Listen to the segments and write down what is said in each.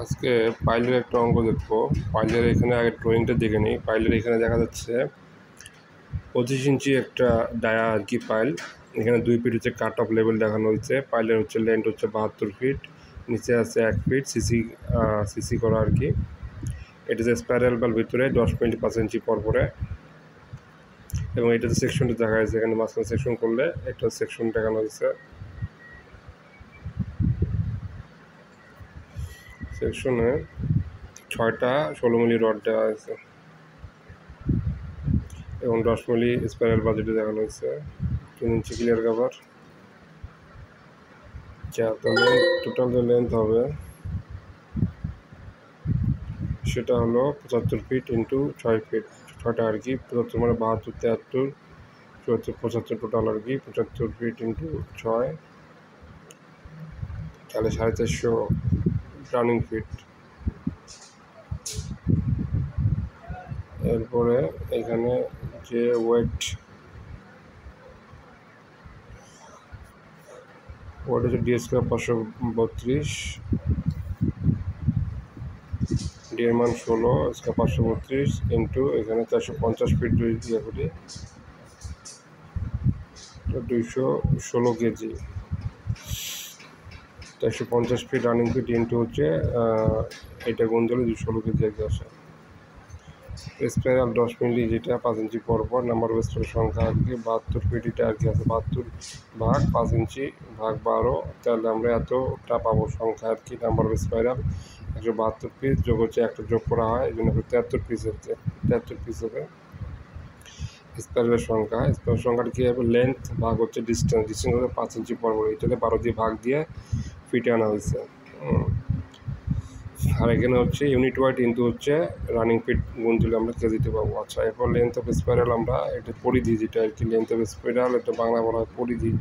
আজকে পাইলের একটা অঙ্ক দেখবো। পাইলের এখানে আগে ড্রয়িংটা দেখে নিই। পাইলের এখানে দেখা যাচ্ছে 25 ইঞ্চি একটা ডায়া আর কি পাইল। এখানে 2 ফিট হচ্ছে কাট অফ লেভেল দেখানো হয়েছে। পাইলের হচ্ছে লেন্থ হচ্ছে 72 ফিট, নিচে আছে 1 ফিট সিসি করা আর কি। এটা যে স্পাইরাল বাল ভিতরে 10 মিলি 5 ইঞ্চি পরে, এবং এটাতে সেকশনটা দেখা যাচ্ছে। এখানে মাঝখানে সেকশন করলে একটা সেকশন দেখানো হয়েছে। সেকশনে 6টা 16 মিলি রড দেওয়া হয়েছে এবং 10 মিলি স্পাইরাল বাজেটে দেখানো হয়েছে। 3 ইঞ্চি ক্লিয়ার কভার। টোটাল যে লেন্থ হবে সেটা হলো 75 ফিট ইন্টু 6 ফিট, 6টা আর কি। 75 মানে 72, 73, 74, 75 টোটাল আর কি। 75 ফিট ইন্টু 6, তাহলে 450 রানিং ফিট। এরপরে এখানে যে ওয়েট হচ্ছে ডি স্কোয়ার 532, ডি এর মান 16, স্কোয়ার 532 ইন্টু এখানে 450 ফিট দিয়ে করি 216 KG. 450 fit running feet into হচ্ছে এটা গুণ দিলে 216 কেজি এক আসে। স্পাইরাল 10 মিলি যেটা 5 ইঞ্চি পরপর, নাম্বার অফ স্পাইরাল সংখ্যা আর কি 72 ফিট, এটা আর কি আছে 72 ভাগ 5 ইঞ্চি ভাগ 12, তাহলে আমরা এতটা পাবো সংখ্যা আর কি। নাম্বার অফ স্পাইরাল 172 পিস, যোগ হচ্ছে একটা যোগ করা হয়, এই জন্য 73 পিস হচ্ছে। 73 পিস হবে স্পাইরালের সংখ্যা। স্পাইরাল সংখ্যাটা কী হবে? লেন্থ ভাগ হচ্ছে ডিস্টেন্স হচ্ছে 5 ইঞ্চি পরপর, এটাতে 12 দিয়ে ভাগ দিয়ে ফিটে আনা হয়েছে। আর এখানে হচ্ছে ইউনিট ওয়াইড ইন্টু হচ্ছে রানিং ফিট গুণ দিলে আমরা কেজিতে পাবো। আচ্ছা, এরপর লেন্থ অফ স্পাইরাল আমরা এটা পরিধি, যেটা আর কি লেন্থ অফ স্পাইরাল, এটা বাংলা বলা হয় পরিধি।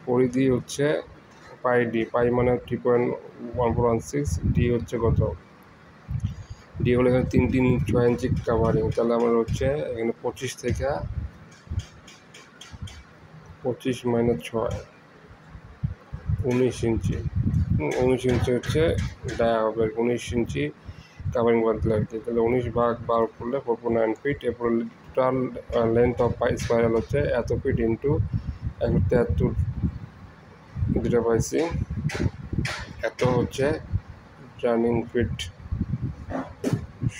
পরিধি হচ্ছে পাই ডি, পাই মানে 3.1416, ডি হচ্ছে কত? ডি হলো এখানে 6 ইঞ্চি কাভারিং, তাহলে আমার হচ্ছে এখানে 25 থেকে 25 মাইনাস 6 19 ইঞ্চি। 19 ইঞ্চি হচ্ছে ডায়া হবে, 19 ইঞ্চি কাভারিং বাদলে আর কি। তাহলে 19 ভাগ 12 করলে 4.9 ফিট। এরপর টোটাল লেন্থ অফ স্পাইরাল হচ্ছে এত ফিট ইন্টু 173, যেটা পাইছি এত হচ্ছে রানিং ফিট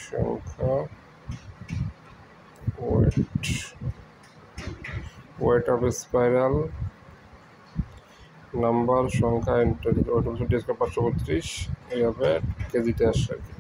সংখ্যা। ওয়েট অফ স্পাইরাল নাম্বার সংখ্যা ইন্টু ওয়েট অফ 532, এইভাবে কেজিতে আসছে আর কি।